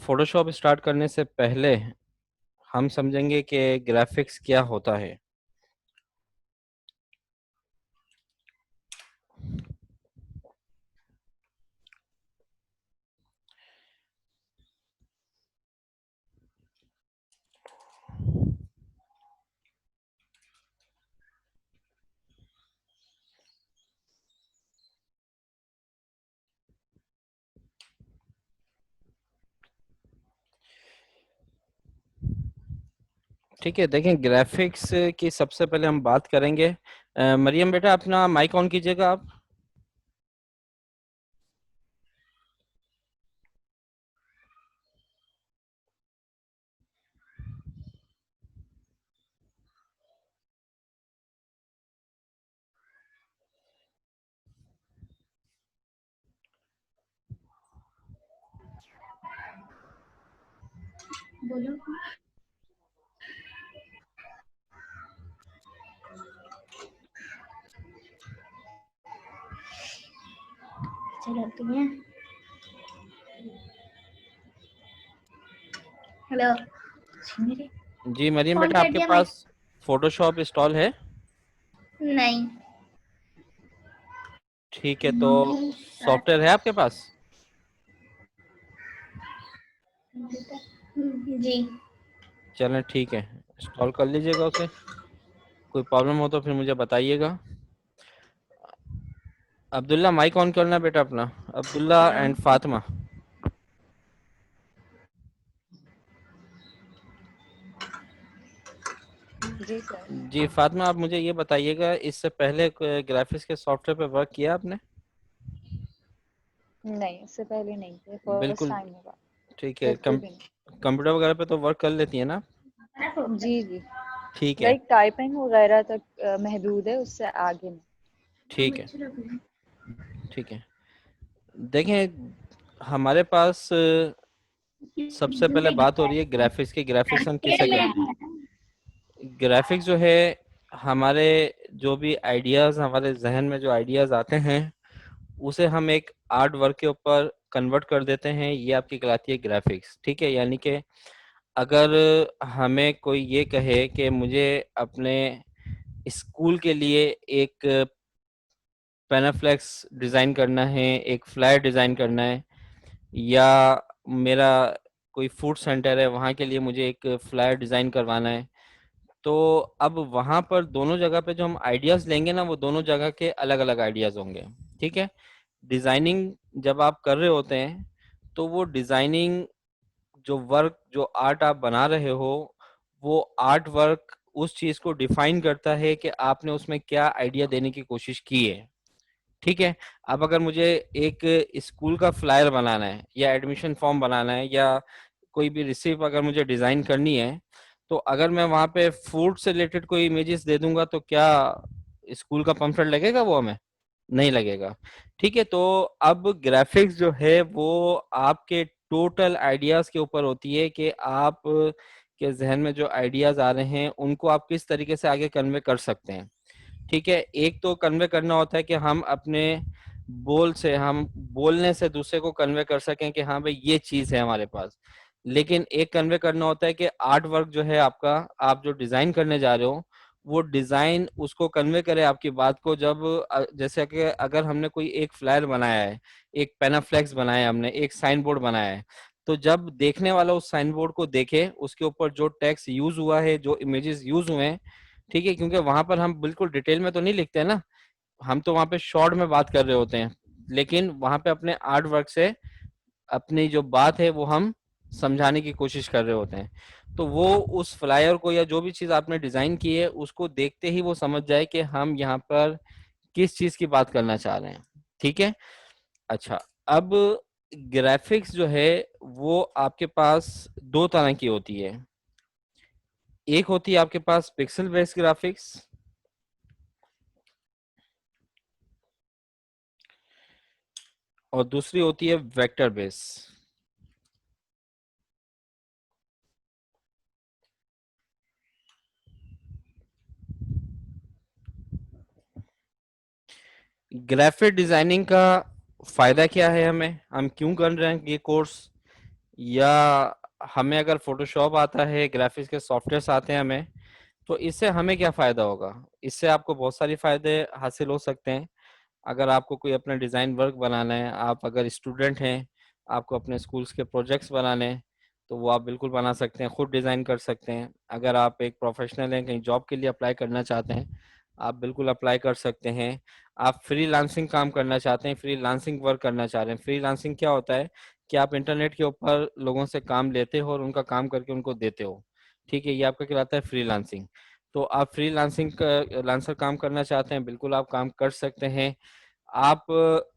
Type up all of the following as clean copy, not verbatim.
Photoshop start करने से पहले हम समझेंगे कि ग्राफिक्स क्या होता है। ठीक है, देखें ग्राफिक्स की सबसे पहले हम बात करेंगे। मरियम बेटा, अपना माइक ऑन कीजिएगा आप। बोलो। चलाती हैं। हेलो। मेरे जी मरियम फोन बेटा, कर आपके दिया माइक। पास फोटोशॉप इंस्टॉल है? नहीं। ठीक है, तो सॉफ्टवेयर है आपके पास? जी। चलें ठीक है, इंस्टॉल कर लीजिएगा उसे। कोई प्रॉब्लम हो तो फिर मुझे बताइएगा। अब्दुल्ला, माइक ऑन करना बेटा अपना। अब्दुल्ला एंड फातिमा। जी सर। जी फातिमा, आप मुझे ये बताइएगा, इससे पहले ग्राफिक्स के सॉफ्टवेयर पे वर्क किया आपने? नहीं, इससे पहले नहीं किया, फर्स्ट बिल्कुल। टाइम होगा। ठीक है, बिल्कुल भी कंप्यूटर वगैरह पे तो वर्क कर लेती है ना? नहीं। जी जी। ठीक है। लाइक टाइपिंग वगैरह तक महदूद है, उससे आगे नहीं। ठीक है। ठीक है, देखें हमारे पास सबसे पहले बात हो रही है ग्राफिक्स की। ग्राफिक्स हम किसे कहते हैं? ग्राफिक्स जो है, हमारे जो भी आइडियाज़, हमारे जहन में जो आइडियाज़ आते हैं, उसे हम एक आर्ट वर्क के ऊपर कन्वर्ट कर देते हैं। ये आपकी कहलाती है ग्राफिक्स। ठीक है, यानी कि अगर हमें कोई ये कहे कि मुझे अपने स्कूल के लिए एक पैनाफ्लेक्स डिज़ाइन करना है, एक फ्लायर डिज़ाइन करना है, या मेरा कोई फूड सेंटर है, वहाँ के लिए मुझे एक फ्लायर डिज़ाइन करवाना है, तो अब वहाँ पर दोनों जगह पे जो हम आइडियाज़ लेंगे ना, वो दोनों जगह के अलग अलग आइडियाज़ होंगे। ठीक है, डिज़ाइनिंग जब आप कर रहे होते हैं, तो वो डिज़ाइनिंग जो वर्क, जो आर्ट आप बना रहे हो, वो आर्ट वर्क उस चीज़ को डिफाइन करता है कि आपने उसमें क्या आइडिया देने की कोशिश की है। ठीक है, अब अगर मुझे एक स्कूल का फ्लायर बनाना है, या एडमिशन फॉर्म बनाना है, या कोई भी रिसिप्ट अगर मुझे डिज़ाइन करनी है, तो अगर मैं वहाँ पे फूड से रिलेटेड कोई इमेजेस दे दूंगा, तो क्या स्कूल का पम्फलेट लगेगा वो हमें? नहीं लगेगा। ठीक है, तो अब ग्राफिक्स जो है वो आपके टोटल आइडियाज के ऊपर होती है कि आप के जहन में जो आइडियाज आ रहे हैं, उनको आप किस तरीके से आगे कन्वे कर सकते हैं। ठीक है, एक तो कन्वे करना होता है कि हम अपने हम बोलने से दूसरे को कन्वे कर सकें कि हाँ भाई ये चीज है हमारे पास। लेकिन एक कन्वे करना होता है कि आर्ट वर्क जो है आपका, आप जो डिजाइन करने जा रहे हो, वो डिजाइन उसको कन्वे करे आपकी बात को। जब जैसे कि अगर हमने कोई एक फ्लायर बनाया है, एक पेनाफ्लेक्स बनाया है, हमने एक साइन बोर्ड बनाया है, तो जब देखने वाला उस साइन बोर्ड को देखे, उसके ऊपर जो टेक्स्ट यूज हुआ है, जो इमेजेस यूज हुए हैं, ठीक है, क्योंकि वहां पर हम बिल्कुल डिटेल में तो नहीं लिखते हैं ना, हम तो वहां पे शॉर्ट में बात कर रहे होते हैं, लेकिन वहां पे अपने आर्ट वर्क से अपनी जो बात है वो हम समझाने की कोशिश कर रहे होते हैं। तो वो उस फ्लायर को या जो भी चीज आपने डिजाइन की है, उसको देखते ही वो समझ जाए कि हम यहाँ पर किस चीज की बात करना चाह रहे हैं। ठीक है, अच्छा, अब ग्राफिक्स जो है वो आपके पास दो तरह की होती है। एक होती है आपके पास पिक्सल बेस्ड ग्राफिक्स, और दूसरी होती है वेक्टर बेस। ग्राफिक डिजाइनिंग का फायदा क्या है हमें, हम क्यों कर रहे हैं ये कोर्स, या हमें अगर फोटोशॉप आता है, ग्राफिक्स के सॉफ्टवेयर्स आते हैं हमें, तो इससे हमें क्या फायदा होगा? इससे आपको बहुत सारे फायदे हासिल हो सकते हैं। अगर आपको कोई अपना डिज़ाइन वर्क बनाना है, आप अगर स्टूडेंट हैं, आपको अपने स्कूल्स के प्रोजेक्ट्स बनाने हैं, तो वो आप बिल्कुल बना सकते हैं, खुद डिज़ाइन कर सकते हैं। अगर आप एक प्रोफेशनल हैं, कहीं जॉब के लिए अप्लाई करना चाहते हैं, आप बिल्कुल अप्लाई कर सकते हैं। आप फ्रीलांसिंग काम करना चाहते हैं, फ्रीलांसिंग वर्क करना चाह रहे हैं। फ्रीलांसिंग क्या होता है कि आप इंटरनेट के ऊपर लोगों से काम लेते हो और उनका काम करके उनको देते हो। ठीक है, ये आपका कहलाता है फ्रीलांसिंग। तो आप फ्रीलांसिंग का लांसर काम करना चाहते हैं, बिल्कुल आप काम कर सकते हैं। आप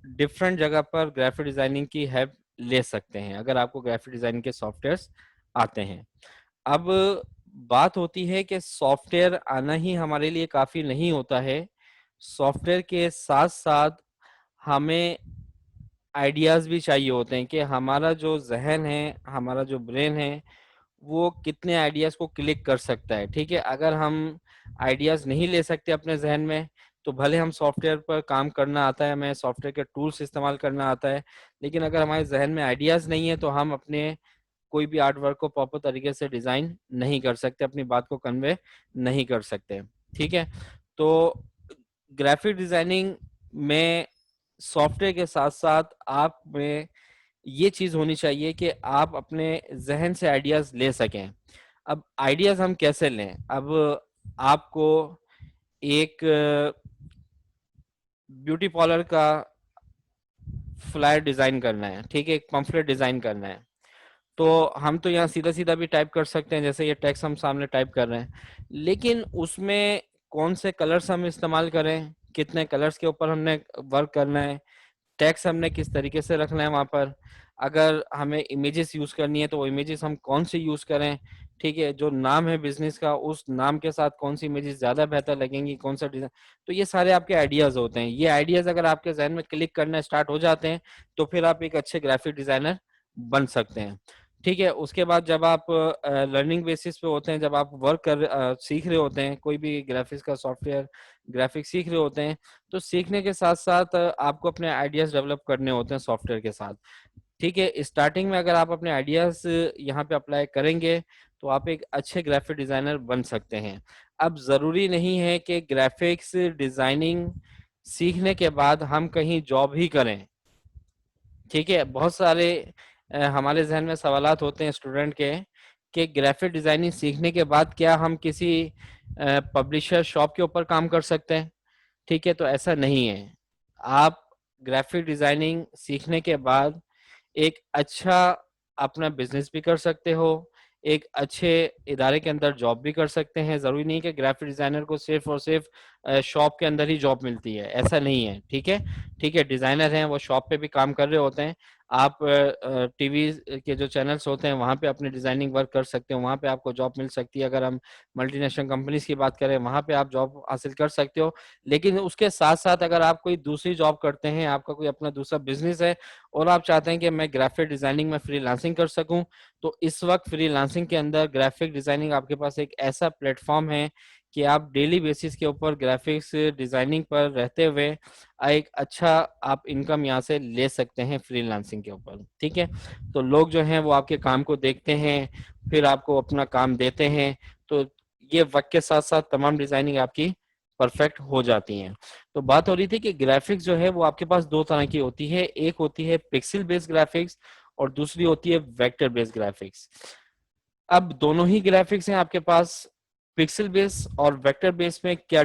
डिफरेंट जगह पर ग्राफिक डिजाइनिंग की हेल्प ले सकते हैं अगर आपको ग्राफिक डिजाइनिंग के सॉफ्टवेयर्स आते हैं। अब बात होती है कि सॉफ्टवेयर आना ही हमारे लिए काफी नहीं होता है। सॉफ्टवेयर के साथ साथ हमें आइडियाज भी चाहिए होते हैं कि हमारा जो जहन है, हमारा जो ब्रेन है, वो कितने आइडियाज को क्लिक कर सकता है। ठीक है, अगर हम आइडियाज नहीं ले सकते अपने जहन में, तो भले हम सॉफ्टवेयर पर काम करना आता है, हमें सॉफ्टवेयर के टूल्स इस्तेमाल करना आता है, लेकिन अगर हमारे जहन में आइडियाज नहीं है तो हम अपने कोई भी आर्ट वर्क को प्रॉपर तरीके से डिजाइन नहीं कर सकते, अपनी बात को कन्वे नहीं कर सकते। ठीक है, तो ग्राफिक डिजाइनिंग में सॉफ्टवेयर के साथ साथ आप में ये चीज होनी चाहिए कि आप अपने जहन से आइडियाज ले सकें। अब आइडियाज हम कैसे लें? अब आपको एक ब्यूटी पार्लर का फ्लायर डिजाइन करना है, ठीक है, एक पंफलेट डिजाइन करना है, तो हम तो यहाँ सीधा सीधा भी टाइप कर सकते हैं, जैसे ये टेक्स्ट हम सामने टाइप कर रहे हैं, लेकिन उसमें कौन से कलर्स हम इस्तेमाल करें, कितने कलर्स के ऊपर हमने वर्क करना है, टैक्स हमने किस तरीके से रखना है वहां पर, अगर हमें इमेजेस यूज करनी है तो वो इमेजेस हम कौन सी यूज करें। ठीक है, जो नाम है बिजनेस का, उस नाम के साथ कौन सी इमेजेस ज्यादा बेहतर लगेंगी, कौन सा डिजाइन। तो ये सारे आपके आइडियाज होते हैं। ये आइडियाज अगर आपके जहन में क्लिक करना स्टार्ट हो जाते हैं, तो फिर आप एक अच्छे ग्राफिक डिजाइनर बन सकते हैं। ठीक है, उसके बाद जब आप लर्निंग बेसिस पे होते हैं, जब आप सीख रहे होते हैं, कोई भी ग्राफिक्स का सॉफ्टवेयर ग्राफिक्स सीख रहे होते हैं, तो सीखने के साथ साथ आपको अपने आइडियाज डेवलप करने होते हैं सॉफ्टवेयर के साथ। ठीक है, स्टार्टिंग में अगर आप अपने आइडियाज यहाँ पे अप्लाई करेंगे, तो आप एक अच्छे ग्राफिक डिजाइनर बन सकते हैं। अब जरूरी नहीं है कि ग्राफिक्स डिजाइनिंग सीखने के बाद हम कहीं जॉब ही करें। ठीक है, बहुत सारे हमारे जहन में सवालात होते हैं स्टूडेंट के कि ग्राफिक डिजाइनिंग सीखने के बाद क्या हम किसी पब्लिशर शॉप के ऊपर काम कर सकते हैं? ठीक है, तो ऐसा नहीं है। आप ग्राफिक डिजाइनिंग सीखने के बाद एक अच्छा अपना बिजनेस भी कर सकते हो, एक अच्छे इदारे के अंदर जॉब भी कर सकते हैं। जरूरी नहीं कि ग्राफिक डिजाइनर को सिर्फ और सिर्फ शॉप के अंदर ही जॉब मिलती है, ऐसा नहीं है। ठीक है, ठीक है, डिजाइनर हैं वो शॉप पे भी काम कर रहे होते हैं। आप टीवी के जो चैनल्स होते हैं वहां पे अपने डिजाइनिंग वर्क कर सकते हो, वहां पे आपको जॉब मिल सकती है। अगर हम मल्टीनेशनल कंपनीज की बात करें, वहां पे आप जॉब हासिल कर सकते हो। लेकिन उसके साथ साथ अगर आप कोई दूसरी जॉब करते हैं, आपका कोई अपना दूसरा बिजनेस है और आप चाहते हैं कि मैं ग्राफिक डिजाइनिंग में फ्रीलांसिंग कर सकूं, तो इस वक्त फ्रीलांसिंग के अंदर ग्राफिक डिजाइनिंग आपके पास एक ऐसा प्लेटफॉर्म है कि आप डेली बेसिस के ऊपर ग्राफिक्स डिजाइनिंग पर रहते हुए एक अच्छा आप इनकम यहाँ से ले सकते हैं फ्रीलांसिंग के ऊपर। ठीक है, तो लोग जो हैं वो आपके काम को देखते हैं, फिर आपको अपना काम देते हैं, तो ये वक्त के साथ साथ तमाम डिजाइनिंग आपकी परफेक्ट हो जाती हैं। तो बात हो रही थी कि ग्राफिक्स जो है वो आपके पास दो तरह की होती है, एक होती है पिक्सल बेस्ड ग्राफिक्स और दूसरी होती है वेक्टर बेस्ड ग्राफिक्स। अब दोनों ही ग्राफिक्स हैं आपके पास, पिक्सल बेस और वेक्टर बेस में क्या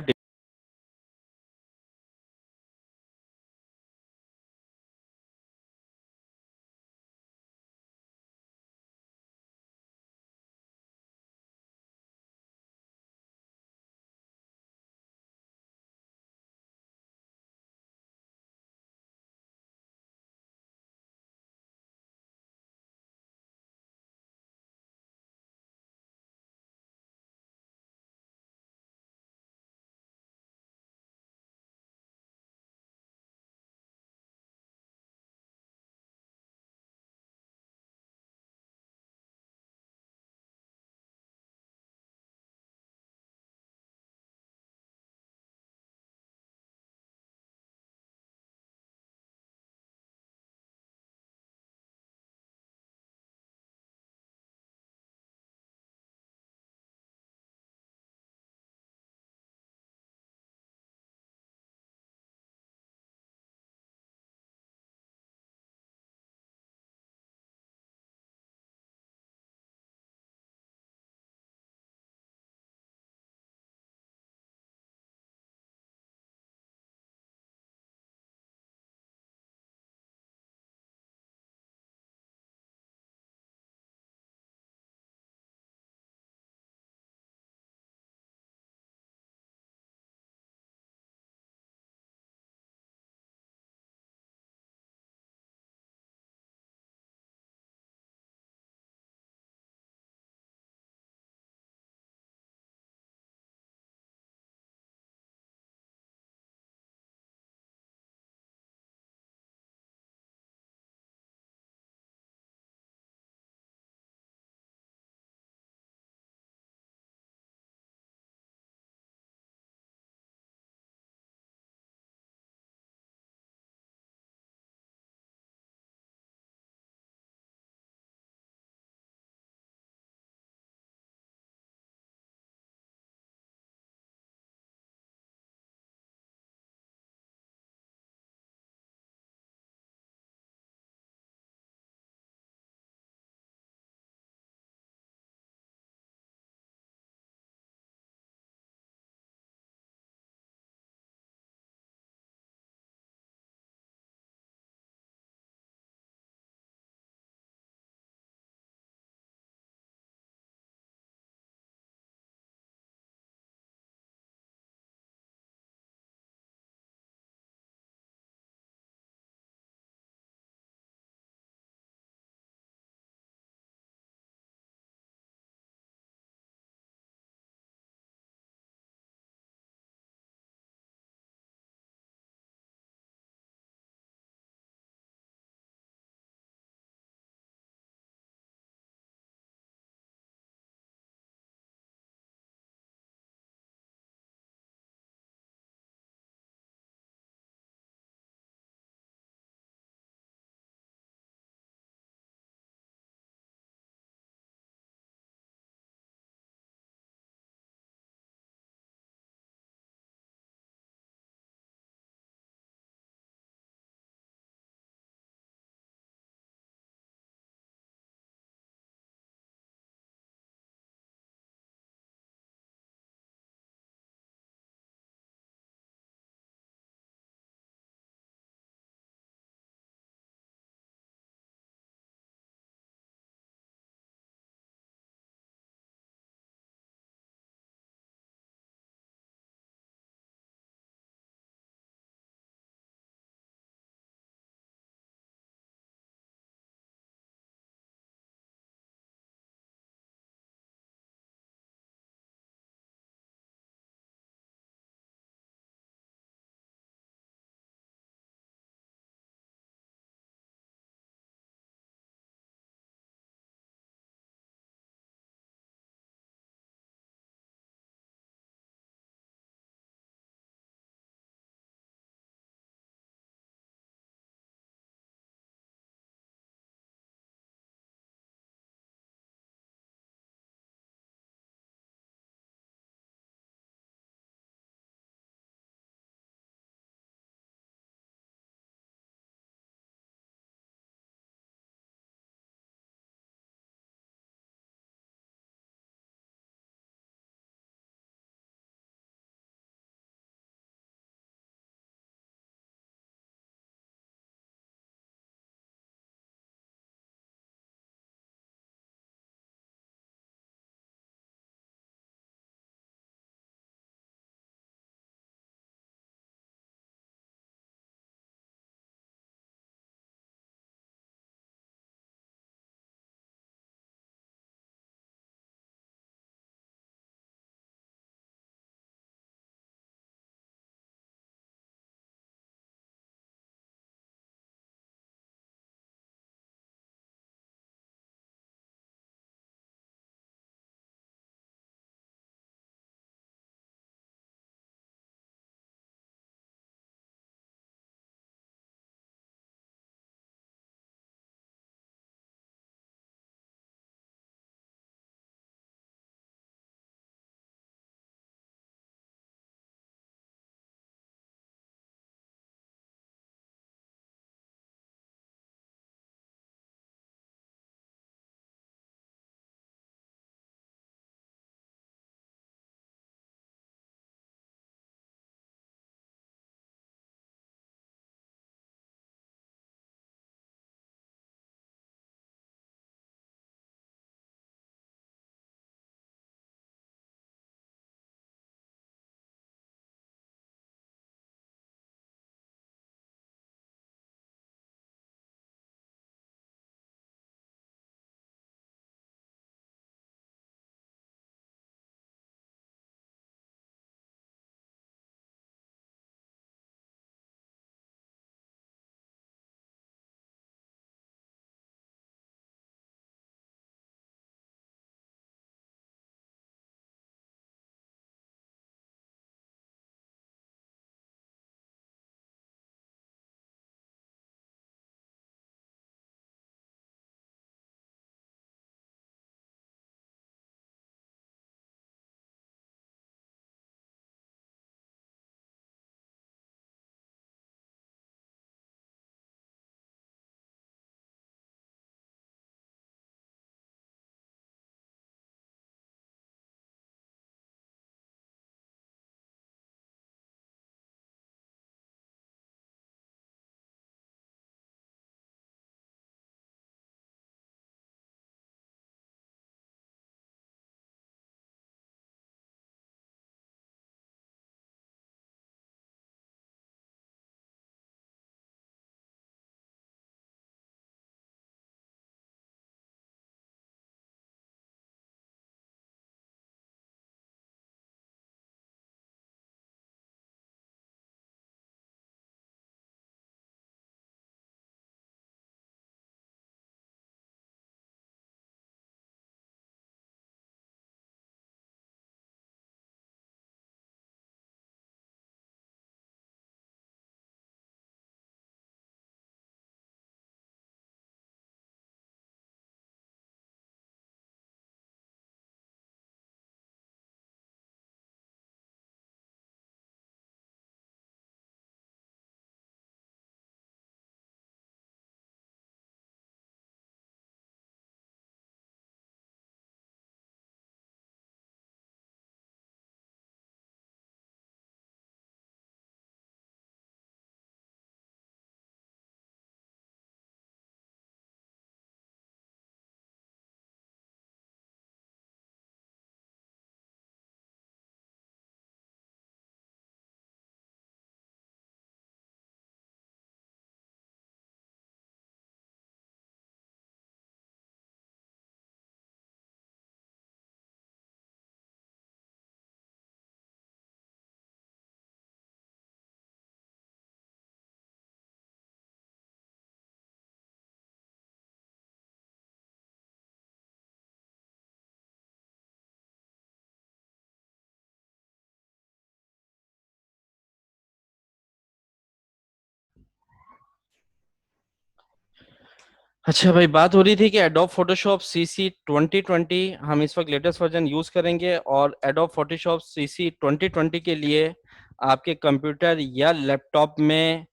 अच्छा भाई, बात हो रही थी कि एडोब फोटोशॉप सीसी 2020 हम इस वक्त लेटेस्ट वर्जन यूज करेंगे, और एडोब फोटोशॉप सीसी 2020 के लिए आपके कंप्यूटर या लैपटॉप में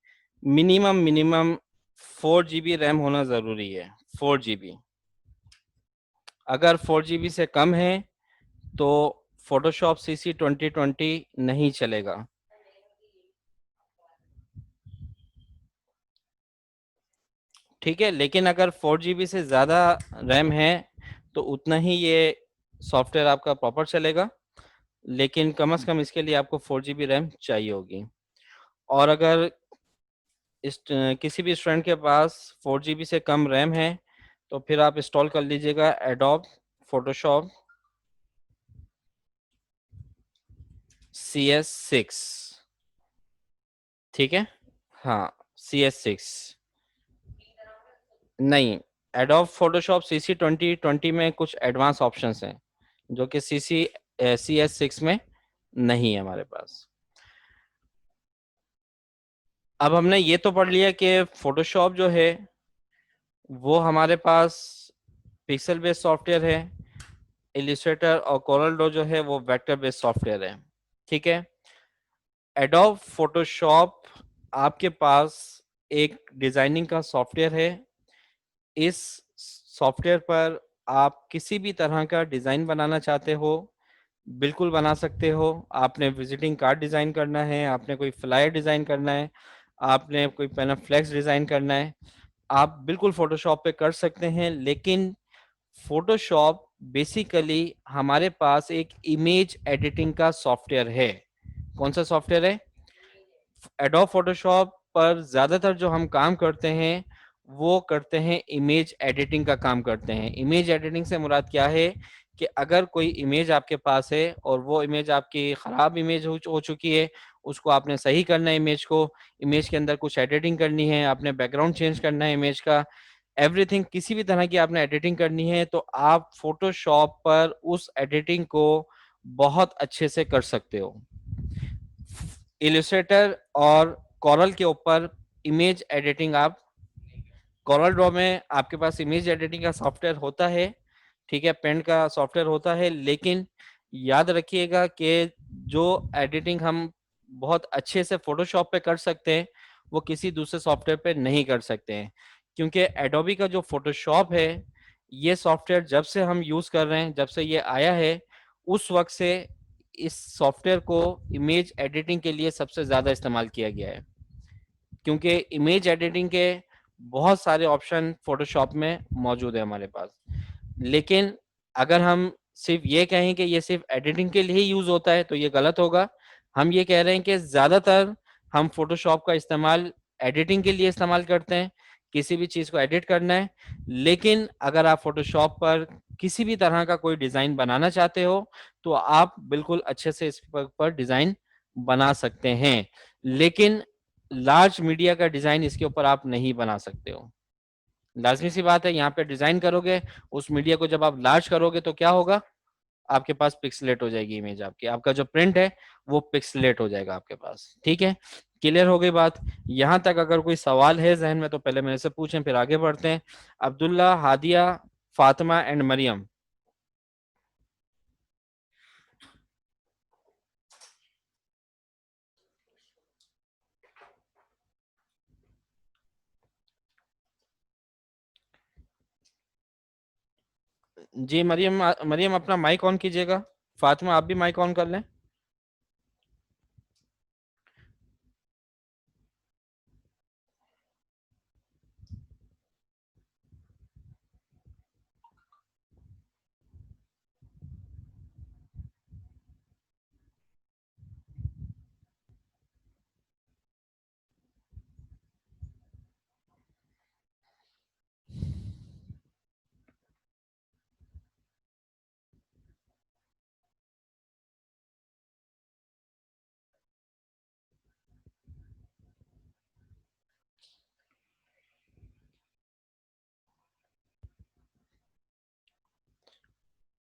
मिनिमम मिनिमम 4 GB रैम होना जरूरी है। 4 GB। अगर 4 GB से कम है तो फोटोशॉप सीसी 2020 नहीं चलेगा। ठीक है, लेकिन अगर 4 GB से ज़्यादा रैम है तो उतना ही ये सॉफ्टवेयर आपका प्रॉपर चलेगा, लेकिन कम से कम इसके लिए आपको 4 GB रैम चाहिए होगी। और अगर इस किसी भी स्टूडेंट के पास 4 GB से कम रैम है तो फिर आप इंस्टॉल कर लीजिएगा एडोब फोटोशॉप CS6। ठीक है, हाँ, CS6। नहीं, एडोब फोटोशॉप सीसी 2020 में कुछ एडवांस ऑप्शंस हैं जो कि CS6 में नहीं है हमारे पास। अब हमने ये तो पढ़ लिया कि फोटोशॉप जो है वो हमारे पास पिक्सल बेस्ड सॉफ्टवेयर है, इलिस्ट्रेटर और कोरल ड्रॉ जो है वो वेक्टर बेस्ड सॉफ्टवेयर है। ठीक है, एडोब फोटोशॉप आपके पास एक डिजाइनिंग का सॉफ्टवेयर है। इस सॉफ्टवेयर पर आप किसी भी तरह का डिजाइन बनाना चाहते हो बिल्कुल बना सकते हो। आपने विजिटिंग कार्ड डिजाइन करना है, आपने कोई फ्लायर डिजाइन करना है, आपने कोई पैनाफ्लेक्स डिजाइन करना है, आप बिल्कुल फोटोशॉप पे कर सकते हैं। लेकिन फोटोशॉप बेसिकली हमारे पास एक इमेज एडिटिंग का सॉफ्टवेयर है। कौन सा सॉफ्टवेयर है? एडोब फोटोशॉप पर ज्यादातर जो हम काम करते हैं वो करते हैं इमेज एडिटिंग का काम करते हैं। इमेज एडिटिंग से मुराद क्या है कि अगर कोई इमेज आपके पास है और वो इमेज आपकी खराब इमेज हो चुकी है, उसको आपने सही करना है, इमेज को, इमेज के अंदर कुछ एडिटिंग करनी है, आपने बैकग्राउंड चेंज करना है इमेज का, एवरीथिंग, किसी भी तरह की आपने एडिटिंग करनी है तो आप फोटोशॉप पर उस एडिटिंग को बहुत अच्छे से कर सकते हो। इलिस्ट्रेटर और कॉरल के ऊपर इमेज एडिटिंग आप, कॉरल ड्रॉ में आपके पास इमेज एडिटिंग का सॉफ्टवेयर होता है, ठीक है, पेंट का सॉफ्टवेयर होता है, लेकिन याद रखिएगा कि जो एडिटिंग हम बहुत अच्छे से फोटोशॉप पे कर सकते हैं वो किसी दूसरे सॉफ्टवेयर पे नहीं कर सकते हैं, क्योंकि एडोबी का जो फोटोशॉप है ये सॉफ्टवेयर जब से हम यूज कर रहे हैं, जब से ये आया है, उस वक्त से इस सॉफ्टवेयर को इमेज एडिटिंग के लिए सबसे ज्यादा इस्तेमाल किया गया है, क्योंकि इमेज एडिटिंग के बहुत सारे ऑप्शन फोटोशॉप में मौजूद है हमारे पास। लेकिन अगर हम सिर्फ ये कहें कि ये सिर्फ एडिटिंग के लिए ही यूज होता है तो ये गलत होगा। हम ये कह रहे हैं कि ज्यादातर हम फोटोशॉप का इस्तेमाल एडिटिंग के लिए इस्तेमाल करते हैं, किसी भी चीज को एडिट करना है। लेकिन अगर आप फोटोशॉप पर किसी भी तरह का कोई डिजाइन बनाना चाहते हो तो आप बिल्कुल अच्छे से इस पर डिजाइन बना सकते हैं, लेकिन लार्ज मीडिया का डिजाइन इसके ऊपर आप नहीं बना सकते हो। लाजमी सी बात है, यहाँ पे डिजाइन करोगे उस मीडिया को, जब आप लार्ज करोगे तो क्या होगा, आपके पास पिक्सलेट हो जाएगी इमेज, आपकी, आपका जो प्रिंट है वो पिक्सलेट हो जाएगा आपके पास। ठीक है, क्लियर हो गई बात? यहाँ तक अगर कोई सवाल है जहन में तो पहले मेरे से पूछें, फिर आगे बढ़ते हैं। अब्दुल्ला, हादिया, फातिमा एंड मरियम। जी मरियम, मरियम अपना माइक ऑन कीजिएगा। फातिमा आप भी माइक ऑन कर लें।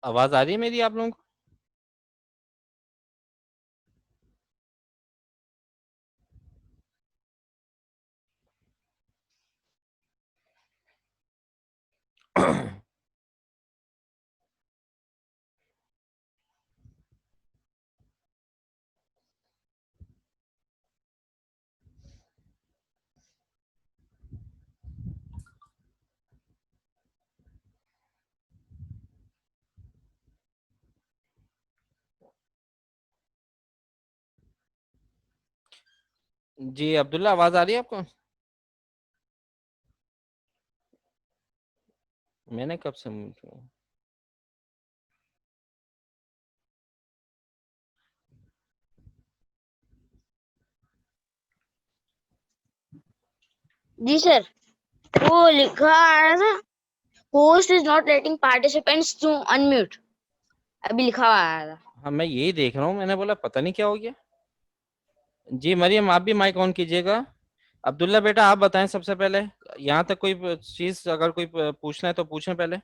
आवाज आ रही है मेरी आप लोगों को? जी अब्दुल्ला, आवाज आ रही है आपको? मैंने कब से जी सर, वो लिखा आया था, host is not letting participants to unmute, अभी लिखा हुआ आया था। हाँ, मैं यही देख रहा हूँ, मैंने बोला पता नहीं क्या हो गया। जी मरियम, आप भी माइक ऑन कीजिएगा। अब्दुल्ला बेटा, आप बताएं सबसे पहले। यहाँ तक कोई चीज अगर कोई पूछना है तो पूछें पहले।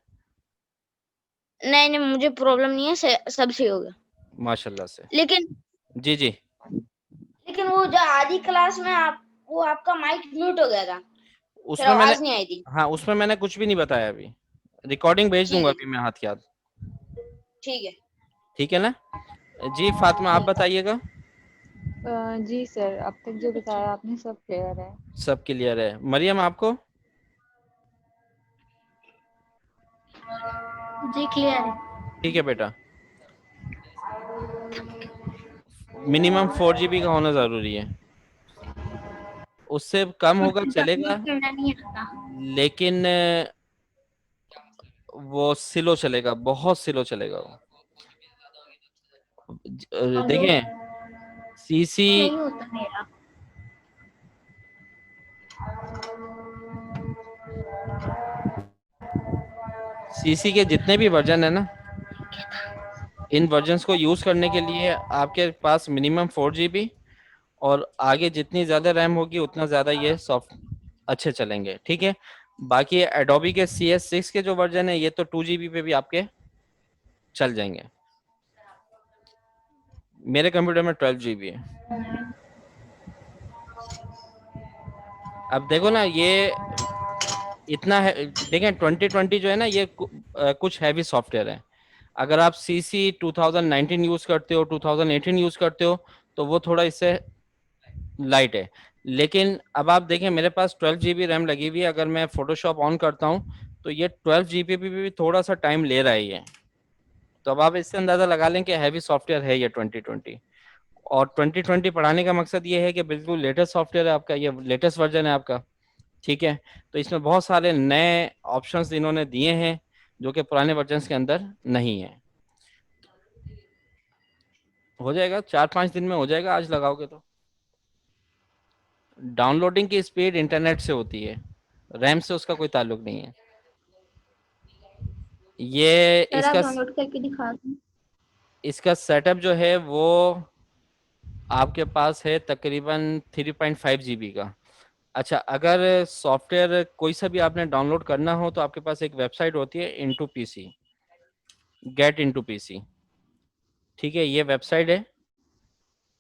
नहीं नहीं, मुझे प्रॉब्लम नहीं है, सब सही हो गया। माशाल्लाह से। लेकिन जी जी। लेकिन वो जो आधी क्लास में वो आपका माइक म्यूट हो गया था, फिर उसमें मैंने आवाज नहीं आई थी। हाँ, उसमें मैंने कुछ भी नहीं बताया अभी। रिकॉर्डिंग भेज ठीक दूंगा है, अभी मैं हाथ के हाथ। ठीक है। ठीक है ना? जी फातिमा, आप बताइएगा। जी सर, अब तक जो बताया आपने सब क्लियर है। सब क्लियर है। मरियम, आपको? जी क्लियर है। ठीक है बेटा। मिनिमम 4 GB का होना जरूरी है। उससे कम मुझे होगा चलेगा, कंप्लीट करना नहीं आता। लेकिन वो स्लो चलेगा, बहुत स्लो चलेगा वो। हेलो। देखें, सीसी नहीं होता मेरा। सीसी के जितने भी वर्जन है ना, इन वर्जन्स को यूज करने के लिए आपके पास मिनिमम 4 GB, और आगे जितनी ज्यादा रैम होगी उतना ज्यादा ये सॉफ्ट अच्छे चलेंगे। ठीक है। बाकी एडोबी के CS6 के जो वर्जन है, ये तो 2 GB पे भी आपके चल जाएंगे। मेरे कंप्यूटर में 12 GB है। अब देखो ना, ये इतना है। देखें, 2020 जो है ना, ये कुछ हैवी सॉफ्टवेयर है। अगर आप CC 2019 यूज करते हो, 2018 यूज करते हो, तो वो थोड़ा इससे लाइट है। लेकिन अब आप देखें, मेरे पास 12 GB रैम लगी हुई है। अगर मैं फोटोशॉप ऑन करता हूँ तो ये 12 GB पे भी थोड़ा सा टाइम ले रहा है ये। तो अब आप इससे अंदाजा लगा लें कि हैवी सॉफ्टवेयर है ये 2020। और 2020 पढ़ाने का मकसद ये है कि बिल्कुल लेटेस्ट सॉफ्टवेयर है आपका, ये लेटेस्ट वर्जन है आपका। ठीक है। तो इसमें बहुत सारे नए ऑप्शंस इन्होंने दिए हैं जो कि पुराने वर्जन्स के अंदर नहीं है। हो जाएगा, 4-5 दिन में हो जाएगा, आज लगाओगे तो। डाउनलोडिंग की स्पीड इंटरनेट से होती है, रैम से उसका कोई ताल्लुक नहीं है। ये सर आप इसका डाउनलोड करके दिखा दो। इसका सेटअप जो है वो आपके पास है तकरीबन 3.5 GB का। अच्छा, अगर सॉफ्टवेयर कोई सा भी आपने डाउनलोड करना हो तो आपके पास एक वेबसाइट होती है, into PC, get into PC. ठीक है, ये वेबसाइट है।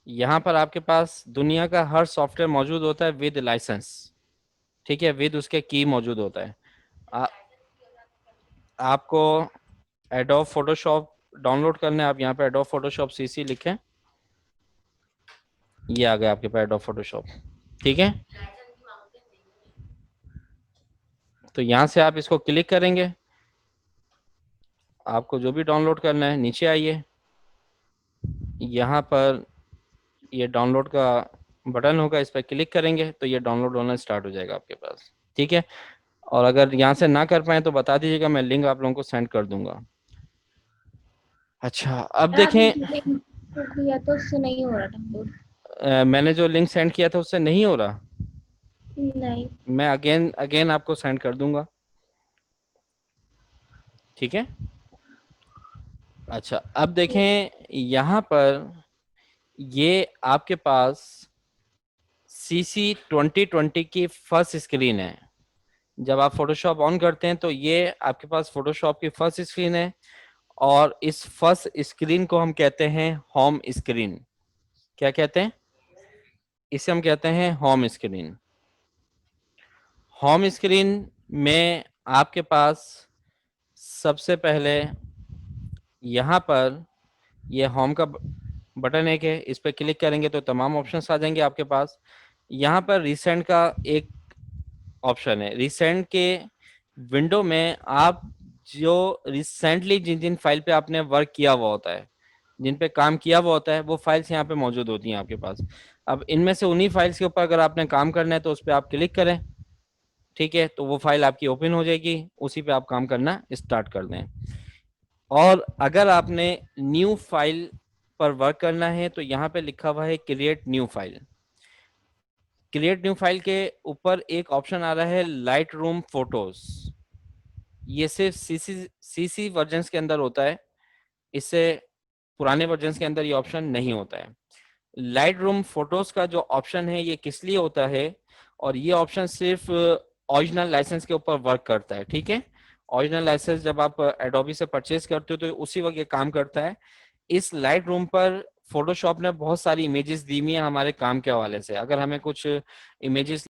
यहाँ पर आपके पास दुनिया का हर सॉफ्टवेयर मौजूद होता है विद लाइसेंस। ठीक है, विद उसके की मौजूद होता है। आ, आपको एडोब फोटोशॉप डाउनलोड करना है। आप यहाँ पे एडोब फोटोशॉप CC लिखें, ये आ गया आपके पास एडोब फोटोशॉप। ठीक है। तो यहाँ से आप इसको क्लिक करेंगे, आपको जो भी डाउनलोड करना है नीचे आइए, यहाँ पर ये डाउनलोड का बटन होगा, इस पर क्लिक करेंगे तो ये डाउनलोड होना स्टार्ट हो जाएगा आपके पास। ठीक है। और अगर यहाँ से ना कर पाए तो बता दीजिएगा, मैं लिंक आप लोगों को सेंड कर दूंगा। अच्छा, अब सर आपने देखें, जो लिंक दिया तो उससे नहीं हो रहा डाउनलोड। मैंने जो लिंक सेंड किया था उससे नहीं हो रहा। नहीं। मैं अगेन अगेन आपको सेंड कर दूंगा। ठीक है। अच्छा, अब देखें यहाँ पर, ये आपके पास CC 2020 की फर्स्ट स्क्रीन है। जब आप फोटोशॉप ऑन करते हैं तो ये आपके पास फोटोशॉप की फर्स्ट स्क्रीन है। और इस फर्स्ट स्क्रीन को हम कहते हैं होम स्क्रीन। क्या कहते हैं इसे? हम कहते हैं होम स्क्रीन। होम स्क्रीन में आपके पास सबसे पहले यहाँ पर ये होम का बटन एक है, इस पर क्लिक करेंगे तो तमाम ऑप्शंस आ जाएंगे आपके पास। यहाँ पर रिसेंट का एक ऑप्शन है। रिसेंट के विंडो में आप जो रिसेंटली जिन जिन फाइल पे आपने वर्क किया हुआ होता है, जिन पे काम किया हुआ होता है, वो फाइल्स यहाँ पे मौजूद होती हैं आपके पास। अब इनमें से उन्हीं फाइल्स के ऊपर अगर आपने काम करना है तो उस पर आप क्लिक करें, ठीक है, तो वो फाइल आपकी ओपन हो जाएगी, उसी पे आप काम करना स्टार्ट कर दें। और अगर आपने न्यू फाइल पर वर्क करना है तो यहाँ पे लिखा हुआ है create new file. Create new file के ऊपर एक ऑप्शन आ रहा है लाइट रूम फोटोज। ये सिर्फ सीसी वर्जन्स के अंदर होता है, इससे पुराने वर्जन्स के अंदर ये ऑप्शन नहीं होता है। लाइट रूम फोटोज का जो ऑप्शन है ये किस लिए होता है, और ये ऑप्शन सिर्फ ओरिजिनल लाइसेंस के ऊपर वर्क करता है, ठीक है। ओरिजिनल लाइसेंस जब आप एडोबी से परचेज करते हो तो उसी वक्त ये काम करता है। इस लाइट रूम पर फोटोशॉप ने बहुत सारी इमेजेस दी हुई है हमारे काम के हवाले से। अगर हमें कुछ इमेजेस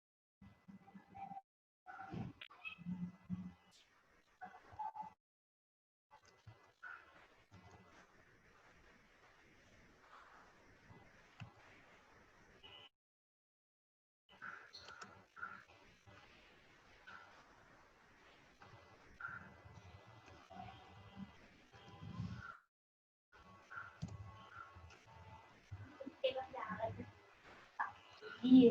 ये